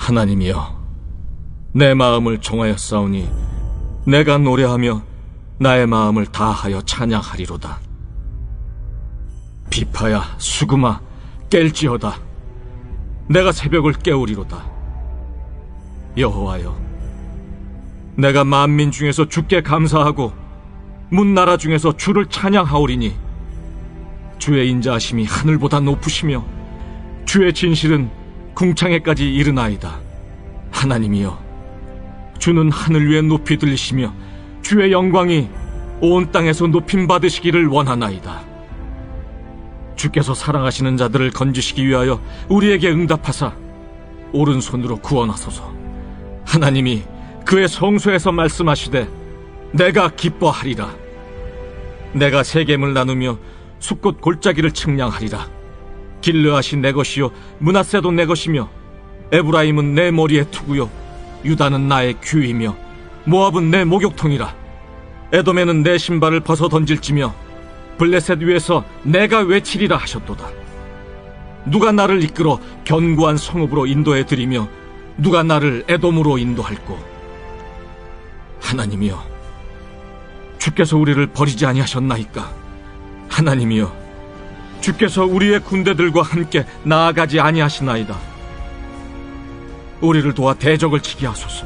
하나님이여, 내 마음을 정하였사오니 내가 노래하며 나의 마음을 다하여 찬양하리로다. 비파야 수금아 깰지어다. 내가 새벽을 깨우리로다. 여호와여, 내가 만민 중에서 주께 감사하고 문나라 중에서 주를 찬양하오리니 주의 인자하심이 하늘보다 높으시며 주의 진실은 궁창에까지 이르나이다. 하나님이여, 주는 하늘 위에 높이 들리시며 주의 영광이 온 땅에서 높임 받으시기를 원하나이다. 주께서 사랑하시는 자들을 건지시기 위하여 우리에게 응답하사 오른손으로 구원하소서. 하나님이 그의 성소에서 말씀하시되 내가 기뻐하리라. 내가 세겜을 나누며 숫곳 골짜기를 측량하리라. 길르앗이 내 것이요 므낫세도 내 것이며 에브라임은 내 머리의 투구요 유다는 나의 규이며 모압은 내 목욕통이라. 에돔에는 내 신발을 벗어 던질지며 블레셋 위에서 내가 외치리라 하셨도다. 누가 나를 이끌어 견고한 성읍으로 인도해 드리며 누가 나를 에돔으로 인도할꼬. 하나님이여, 주께서 우리를 버리지 아니하셨나이까. 하나님이여, 주께서 우리의 군대들과 함께 나아가지 아니하시나이다. 우리를 도와 대적을 치게 하소서.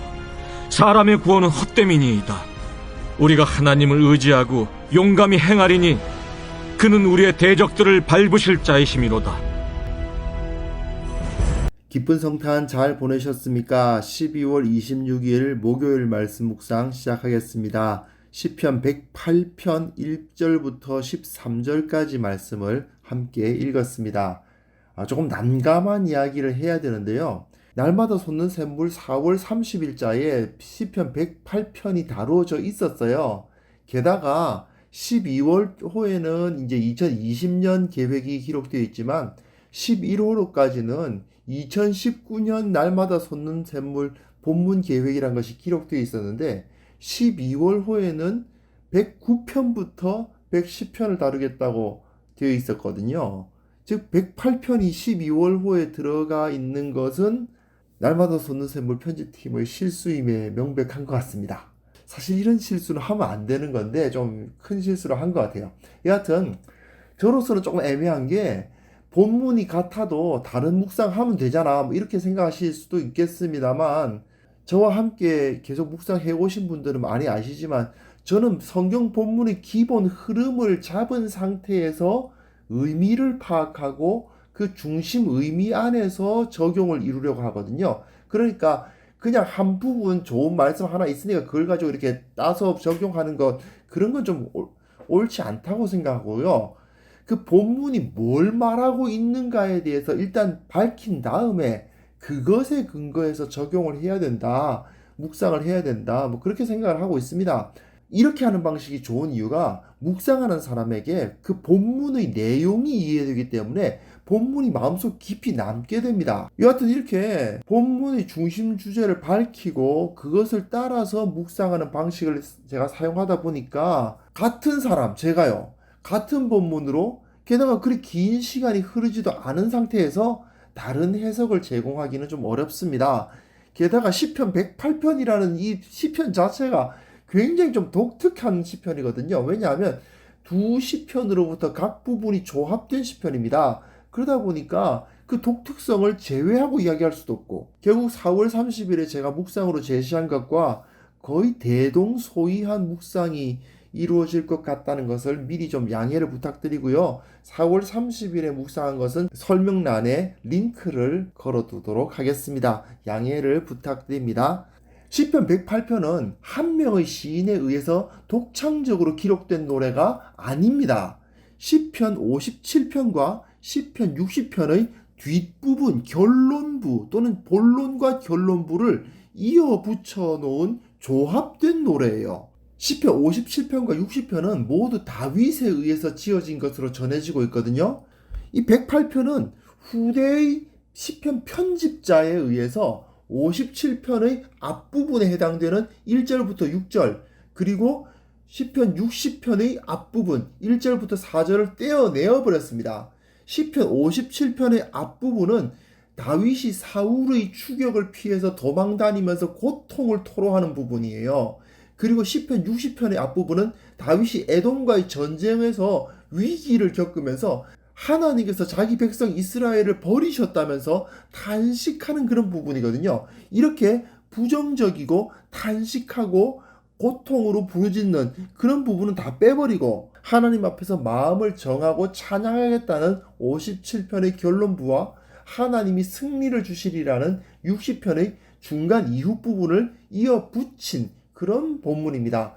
사람의 구원은 헛됨이니이다. 우리가 하나님을 의지하고 용감히 행하리니 그는 우리의 대적들을 밟으실 자이심이로다. 기쁜 성탄 잘 보내셨습니까? 12월 26일 목요일 말씀 묵상 시작하겠습니다. 시편 108편 1절부터 13절까지 말씀을 함께 읽었습니다. 조금 난감한 이야기를 해야 되는데요. 날마다 솟는 샘물 4월 30일자에 시편 108편이 다루어져 있었어요. 게다가 12월 호에는 이제 2020년 계획이 기록되어 있지만 11월호까지는 2019년 날마다 솟는 샘물 본문 계획이란 것이 기록되어 있었는데 12월 호에는 109편부터 110편을 다루겠다고 되어 있었거든요. 즉 108편이 12월 호에 들어가 있는 것은 날마다 솟는 샘물 편집팀의 실수임에 명백한 것 같습니다. 사실 이런 실수는 하면 안 되는 건데 좀 큰 실수를 한 것 같아요. 여하튼 저로서는 조금 애매한 게 본문이 같아도 다른 묵상하면 되잖아 뭐 이렇게 생각하실 수도 있겠습니다만, 저와 함께 계속 묵상해 오신 분들은 많이 아시지만 저는 성경 본문의 기본 흐름을 잡은 상태에서 의미를 파악하고 그 중심 의미 안에서 적용을 이루려고 하거든요. 그러니까 그냥 한 부분 좋은 말씀 하나 있으니까 그걸 가지고 이렇게 따서 적용하는 것, 그런 건 좀 옳지 않다고 생각하고요. 그 본문이 뭘 말하고 있는가에 대해서 일단 밝힌 다음에 그것에 근거해서 적용을 해야 된다, 묵상을 해야 된다, 뭐 그렇게 생각을 하고 있습니다. 이렇게 하는 방식이 좋은 이유가 묵상하는 사람에게 그 본문의 내용이 이해되기 때문에 본문이 마음속 깊이 남게 됩니다. 여하튼 이렇게 본문의 중심 주제를 밝히고 그것을 따라서 묵상하는 방식을 제가 사용하다 보니까 같은 사람, 제가요, 같은 본문으로 게다가 그리 긴 시간이 흐르지도 않은 상태에서 다른 해석을 제공하기는 좀 어렵습니다. 게다가 시편 108편이라는 이 시편 자체가 굉장히 좀 독특한 시편이거든요. 왜냐하면 두 시편으로부터 각 부분이 조합된 시편입니다. 그러다 보니까 그 독특성을 제외하고 이야기할 수도 없고, 결국 4월 30일에 제가 묵상으로 제시한 것과 거의 대동소이한 묵상이 이루어질 것 같다는 것을 미리 좀 양해를 부탁드리고요. 4월 30일에 묵상한 것은 설명란에 링크를 걸어두도록 하겠습니다. 양해를 부탁드립니다. 시편 108편은 한 명의 시인에 의해서 독창적으로 기록된 노래가 아닙니다. 시편 57편과 시편 60편의 뒷부분, 결론부 또는 본론과 결론부를 이어 붙여 놓은 조합된 노래예요. 시편 57편과 60편은 모두 다윗에 의해서 지어진 것으로 전해지고 있거든요. 이 108편은 후대의 시편 편집자에 의해서 57편의 앞부분에 해당되는 1절부터 6절, 그리고 시편 60편의 앞부분 1절부터 4절을 떼어내어 버렸습니다. 시편 57편의 앞부분은 다윗이 사울의 추격을 피해서 도망 다니면서 고통을 토로하는 부분이에요. 그리고 시편 60편의 앞부분은 다윗이 에돔과의 전쟁에서 위기를 겪으면서 하나님께서 자기 백성 이스라엘을 버리셨다면서 탄식하는 그런 부분이거든요. 이렇게 부정적이고 탄식하고 고통으로 부르짖는 그런 부분은 다 빼버리고 하나님 앞에서 마음을 정하고 찬양하겠다는 57편의 결론부와 하나님이 승리를 주시리라는 60편의 중간 이후 부분을 이어 붙인 그런 본문입니다.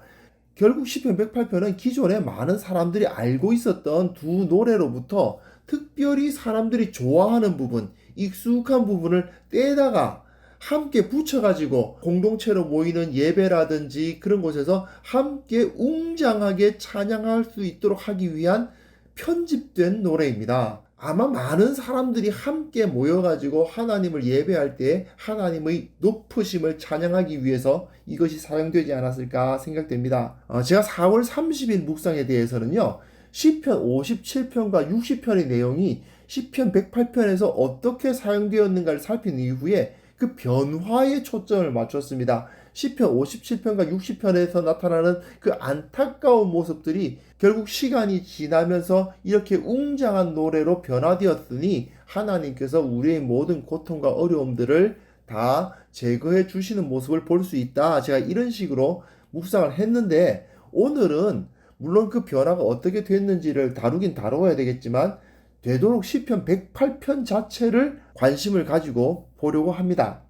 결국 시편 108편은 기존에 많은 사람들이 알고 있었던 두 노래로부터 특별히 사람들이 좋아하는 부분, 익숙한 부분을 떼다가 함께 붙여가지고 공동체로 모이는 예배라든지 그런 곳에서 함께 웅장하게 찬양할 수 있도록 하기 위한 편집된 노래입니다. 아마 많은 사람들이 함께 모여가지고 하나님을 예배할 때 하나님의 높으심을 찬양하기 위해서 이것이 사용되지 않았을까 생각됩니다. 제가 4월 30일 묵상에 대해서는요, 시편 57편과 60편의 내용이 시편 108편에서 어떻게 사용되었는가를 살핀 이후에 그 변화에 초점을 맞췄습니다. 시편 57편과 60편에서 나타나는 그 안타까운 모습들이 결국 시간이 지나면서 이렇게 웅장한 노래로 변화되었으니 하나님께서 우리의 모든 고통과 어려움들을 다 제거해 주시는 모습을 볼 수 있다. 제가 이런 식으로 묵상을 했는데 오늘은 물론 그 변화가 어떻게 됐는지를 다루긴 다뤄야 되겠지만 되도록 시편 108편 자체를 관심을 가지고 보려고 합니다.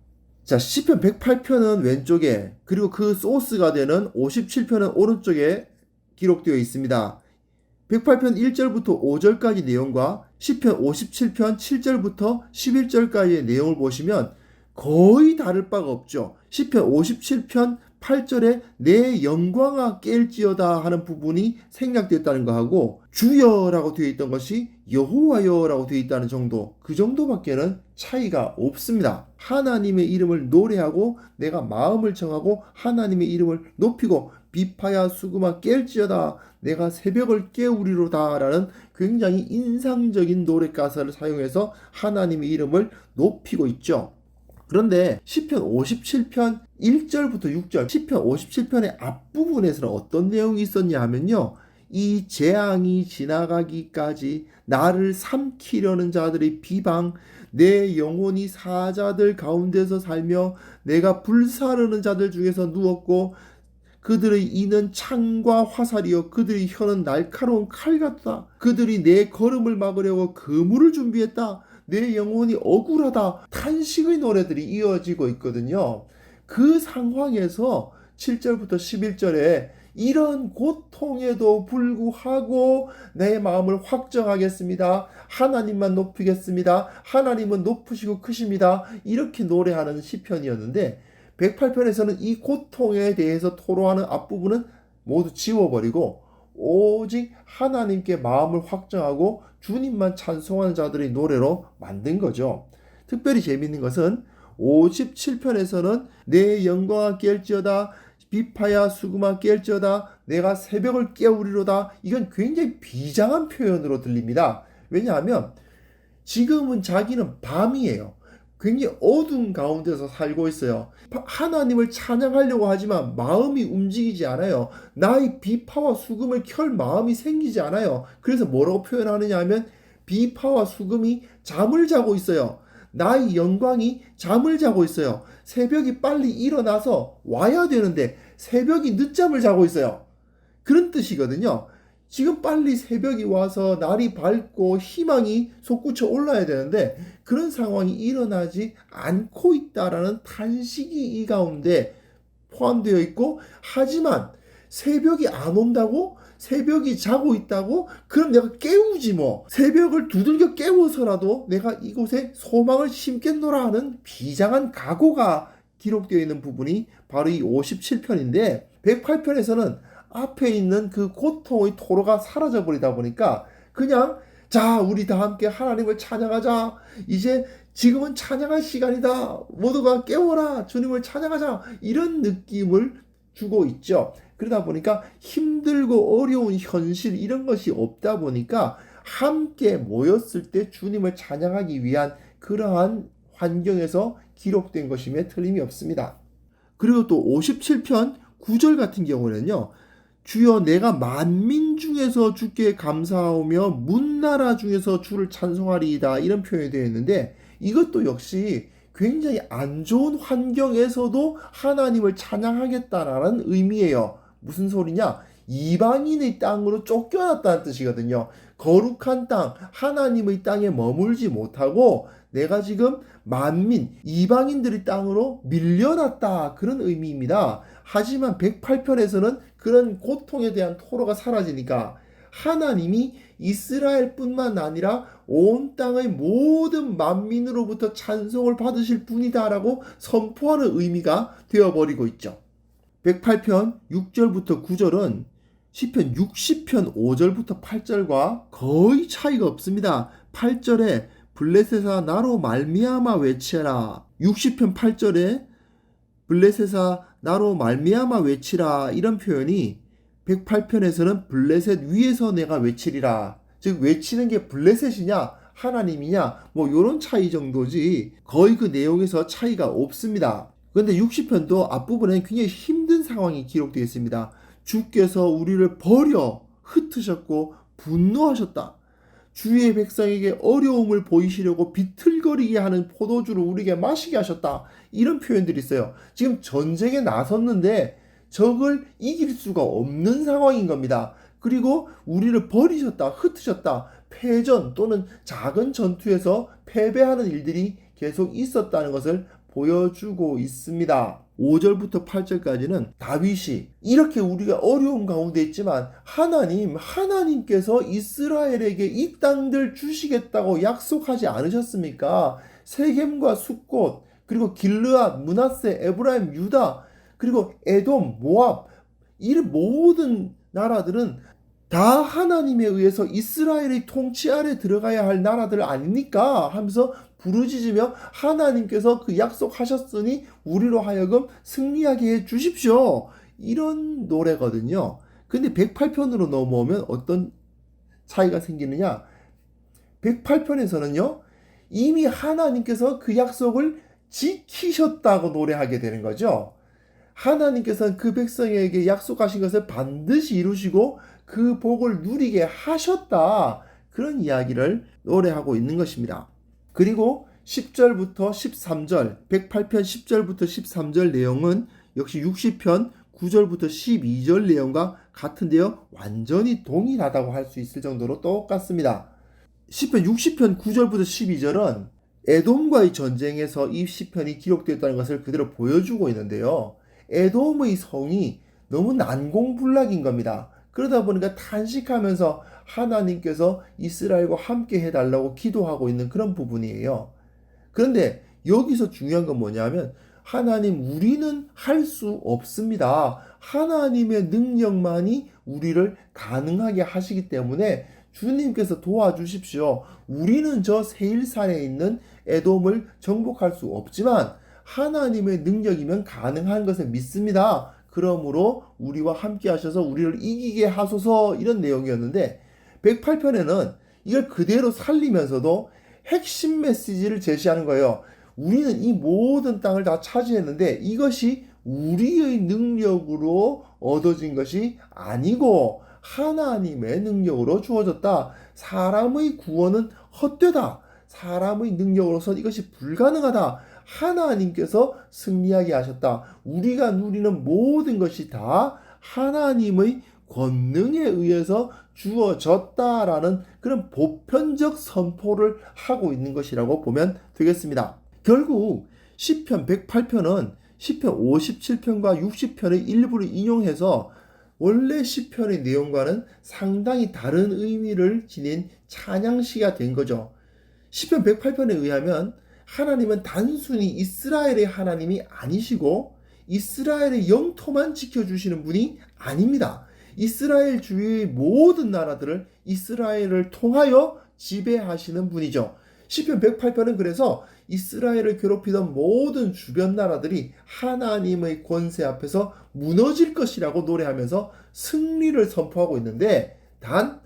자, 시편 108편은 왼쪽에 그리고 그 소스가 되는 57편은 오른쪽에 기록되어 있습니다. 108편 1절부터 5절까지 내용과 시편 57편 7절부터 11절까지의 내용을 보시면 거의 다를 바가 없죠. 시편 57편 8절에 내 영광아 깰지어다 하는 부분이 생략됐다는 거하고 주여라고 되어 있던 것이 여호와여라고 되어 있다는 정도, 그 정도밖에는 차이가 없습니다. 하나님의 이름을 노래하고 내가 마음을 정하고 하나님의 이름을 높이고 비파야 수금아 깰지어다 내가 새벽을 깨우리로다 라는 굉장히 인상적인 노래 가사를 사용해서 하나님의 이름을 높이고 있죠. 그런데 시편 57편 1절부터 6절, 시편 57편의 앞부분에서는 어떤 내용이 있었냐 하면요, 이 재앙이 지나가기까지 나를 삼키려는 자들의 비방, 내 영혼이 사자들 가운데서 살며 내가 불사르는 자들 중에서 누웠고 그들의 이는 창과 화살이요 그들의 혀는 날카로운 칼 같다. 그들이 내 걸음을 막으려고 그물을 준비했다. 내 영혼이 억울하다. 탄식의 노래들이 이어지고 있거든요. 그 상황에서 7절부터 11절에 이런 고통에도 불구하고 내 마음을 확정하겠습니다. 하나님만 높이겠습니다. 하나님은 높으시고 크십니다. 이렇게 노래하는 시편이었는데 108편에서는 이 고통에 대해서 토로하는 앞부분은 모두 지워버리고 오직 하나님께 마음을 확정하고 주님만 찬송하는 자들의 노래로 만든 거죠. 특별히 재미있는 것은 57편에서는 내 영광아 깰지어다 비파야 수금아 깰지어다 내가 새벽을 깨우리로다. 이건 굉장히 비장한 표현으로 들립니다. 왜냐하면 지금은 자기는 밤이에요. 굉장히 어두운 가운데서 살고 있어요. 하나님을 찬양하려고 하지만 마음이 움직이지 않아요. 나의 비파와 수금을 켤 마음이 생기지 않아요. 그래서 뭐라고 표현하느냐 하면 비파와 수금이 잠을 자고 있어요. 나의 영광이 잠을 자고 있어요. 새벽이 빨리 일어나서 와야 되는데 새벽이 늦잠을 자고 있어요. 그런 뜻이거든요. 지금 빨리 새벽이 와서 날이 밝고 희망이 솟구쳐 올라야 되는데 그런 상황이 일어나지 않고 있다라는 탄식이 이 가운데 포함되어 있고, 하지만 새벽이 안 온다고? 새벽이 자고 있다고? 그럼 내가 깨우지 뭐. 새벽을 두들겨 깨워서라도 내가 이곳에 소망을 심겠노라 하는 비장한 각오가 기록되어 있는 부분이 바로 이 57편인데 108편에서는 앞에 있는 그 고통의 토로가 사라져버리다 보니까 그냥 자 우리 다 함께 하나님을 찬양하자. 이제 지금은 찬양할 시간이다. 모두가 깨워라. 주님을 찬양하자. 이런 느낌을 주고 있죠. 그러다 보니까 힘들고 어려운 현실 이런 것이 없다 보니까 함께 모였을 때 주님을 찬양하기 위한 그러한 환경에서 기록된 것임에 틀림이 없습니다. 그리고 또 57편 9절 같은 경우는요. 주여 내가 만민 중에서 주께 감사하며 문나라 중에서 주를 찬송하리이다 이런 표현이 되어 있는데 이것도 역시 굉장히 안 좋은 환경에서도 하나님을 찬양하겠다라는 의미예요. 무슨 소리냐? 이방인의 땅으로 쫓겨났다는 뜻이거든요. 거룩한 땅, 하나님의 땅에 머물지 못하고 내가 지금 만민, 이방인들의 땅으로 밀려났다. 그런 의미입니다. 하지만 108편에서는 그런 고통에 대한 토로가 사라지니까 하나님이 이스라엘뿐만 아니라 온 땅의 모든 만민으로부터 찬송을 받으실 분이다라고 선포하는 의미가 되어버리고 있죠. 108편 6절부터 9절은 시편 60편 5절부터 8절과 거의 차이가 없습니다. 8절에 블레셋아 나로 말미암아 외치라. 60편 8절에 블레셋아 나로 말미암아 외치라 이런 표현이 108편에서는 블레셋 위에서 내가 외치리라. 즉 외치는 게 블레셋이냐 하나님이냐 뭐 이런 차이 정도지 거의 그 내용에서 차이가 없습니다. 그런데 60편도 앞부분에 굉장히 힘든 상황이 기록되어 있습니다. 주께서 우리를 버려 흩으셨고 분노하셨다. 주의 백성에게 어려움을 보이시려고 비틀거리게 하는 포도주를 우리에게 마시게 하셨다. 이런 표현들이 있어요. 지금 전쟁에 나섰는데 적을 이길 수가 없는 상황인 겁니다. 그리고 우리를 버리셨다, 흩으셨다, 패전 또는 작은 전투에서 패배하는 일들이 계속 있었다는 것을 보여주고 있습니다. 5절부터 8절까지는 다윗이 이렇게 우리가 어려움 가운데 있지만 하나님께서 이스라엘에게 이 땅들 주시겠다고 약속하지 않으셨습니까? 세겜과 숫곳 그리고 길르앗, 므낫세, 에브라임, 유다 그리고 에돔, 모압 이 모든 나라들은 다 하나님에 의해서 이스라엘의 통치 아래 들어가야 할 나라들 아닙니까? 하면서 부르짖으며 하나님께서 그 약속하셨으니 우리로 하여금 승리하게 해 주십시오. 이런 노래거든요. 근데 108편으로 넘어오면 어떤 차이가 생기느냐? 108편에서는요. 이미 하나님께서 그 약속을 지키셨다고 노래하게 되는 거죠. 하나님께서는 그 백성에게 약속하신 것을 반드시 이루시고 그 복을 누리게 하셨다. 그런 이야기를 노래하고 있는 것입니다. 그리고 10절부터 13절, 108편 10절부터 13절 내용은 역시 60편 9절부터 12절 내용과 같은데요. 완전히 동일하다고 할 수 있을 정도로 똑같습니다. 10편 60편 9절부터 12절은 에돔과의 전쟁에서 이 시편이 기록되었다는 것을 그대로 보여주고 있는데요. 에돔의 성이 너무 난공불락인 겁니다. 그러다 보니까 탄식하면서 하나님께서 이스라엘과 함께 해달라고 기도하고 있는 그런 부분이에요. 그런데 여기서 중요한 건 뭐냐면 하나님 우리는 할 수 없습니다. 하나님의 능력만이 우리를 가능하게 하시기 때문에 주님께서 도와주십시오. 우리는 저 세일산에 있는 에돔을 정복할 수 없지만 하나님의 능력이면 가능한 것을 믿습니다. 그러므로 우리와 함께 하셔서 우리를 이기게 하소서 이런 내용이었는데 108편에는 이걸 그대로 살리면서도 핵심 메시지를 제시하는 거예요. 우리는 이 모든 땅을 다 차지했는데 이것이 우리의 능력으로 얻어진 것이 아니고 하나님의 능력으로 주어졌다. 사람의 구원은 헛되다. 사람의 능력으로서 이것이 불가능하다. 하나님께서 승리하게 하셨다. 우리가 누리는 모든 것이 다 하나님의 권능에 의해서 주어졌다라는 그런 보편적 선포를 하고 있는 것이라고 보면 되겠습니다. 결국 시편 108편은 시편 57편과 60편의 일부를 인용해서 원래 시편의 내용과는 상당히 다른 의미를 지닌 찬양시가 된 거죠. 시편 108편에 의하면 하나님은 단순히 이스라엘의 하나님이 아니시고 이스라엘의 영토만 지켜주시는 분이 아닙니다. 이스라엘 주위의 모든 나라들을 이스라엘을 통하여 지배하시는 분이죠. 시편 108편은 그래서 이스라엘을 괴롭히던 모든 주변 나라들이 하나님의 권세 앞에서 무너질 것이라고 노래하면서 승리를 선포하고 있는데 단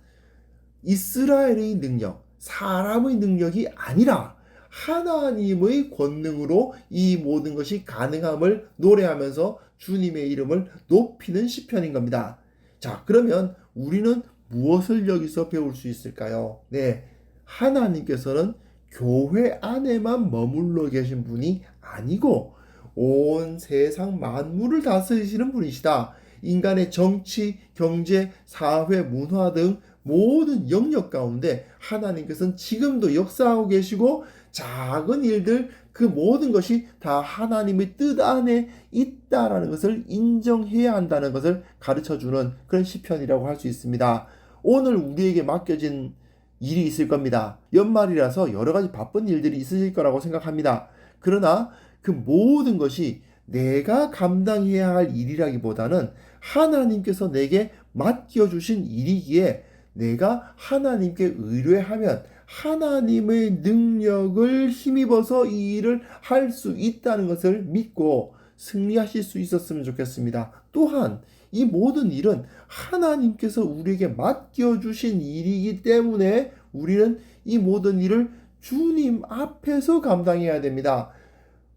이스라엘의 능력, 사람의 능력이 아니라 하나님의 권능으로 이 모든 것이 가능함을 노래하면서 주님의 이름을 높이는 시편인 겁니다. 자, 그러면 우리는 무엇을 여기서 배울 수 있을까요? 네, 하나님께서는 교회 안에만 머물러 계신 분이 아니고 온 세상 만물을 다스리시는 분이시다. 인간의 정치, 경제, 사회, 문화 등 모든 영역 가운데 하나님께서는 지금도 역사하고 계시고 작은 일들 그 모든 것이 다 하나님의 뜻 안에 있다라는 것을 인정해야 한다는 것을 가르쳐주는 그런 시편이라고 할 수 있습니다. 오늘 우리에게 맡겨진 일이 있을 겁니다. 연말이라서 여러 가지 바쁜 일들이 있으실 거라고 생각합니다. 그러나 그 모든 것이 내가 감당해야 할 일이라기보다는 하나님께서 내게 맡겨주신 일이기에 내가 하나님께 의뢰하면 하나님의 능력을 힘입어서 이 일을 할 수 있다는 것을 믿고 승리하실 수 있었으면 좋겠습니다. 또한 이 모든 일은 하나님께서 우리에게 맡겨주신 일이기 때문에 우리는 이 모든 일을 주님 앞에서 감당해야 됩니다.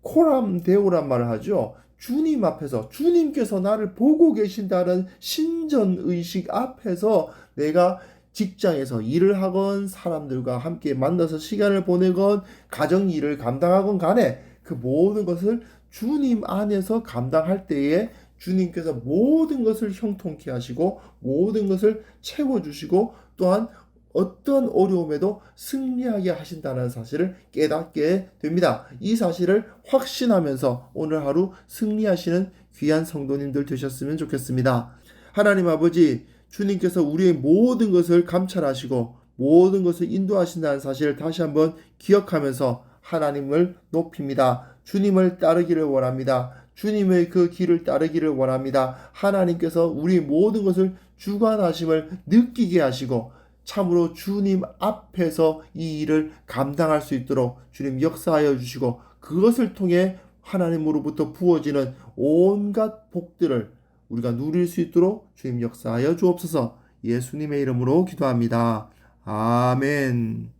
코람 데오란 말을 하죠. 주님 앞에서 주님께서 나를 보고 계신다는 신전의식 앞에서 내가 직장에서 일을 하건 사람들과 함께 만나서 시간을 보내건 가정 일을 감당하건 간에 그 모든 것을 주님 안에서 감당할 때에 주님께서 모든 것을 형통케 하시고 모든 것을 채워주시고 또한 어떤 어려움에도 승리하게 하신다는 사실을 깨닫게 됩니다. 이 사실을 확신하면서 오늘 하루 승리하시는 귀한 성도님들 되셨으면 좋겠습니다. 하나님 아버지, 주님께서 우리의 모든 것을 감찰하시고 모든 것을 인도하신다는 사실을 다시 한번 기억하면서 하나님을 높입니다. 주님을 따르기를 원합니다. 주님의 그 길을 따르기를 원합니다. 하나님께서 우리 모든 것을 주관하심을 느끼게 하시고 참으로 주님 앞에서 이 일을 감당할 수 있도록 주님 역사하여 주시고 그것을 통해 하나님으로부터 부어지는 온갖 복들을 우리가 누릴 수 있도록 주님 역사하여 주옵소서. 예수님의 이름으로 기도합니다. 아멘.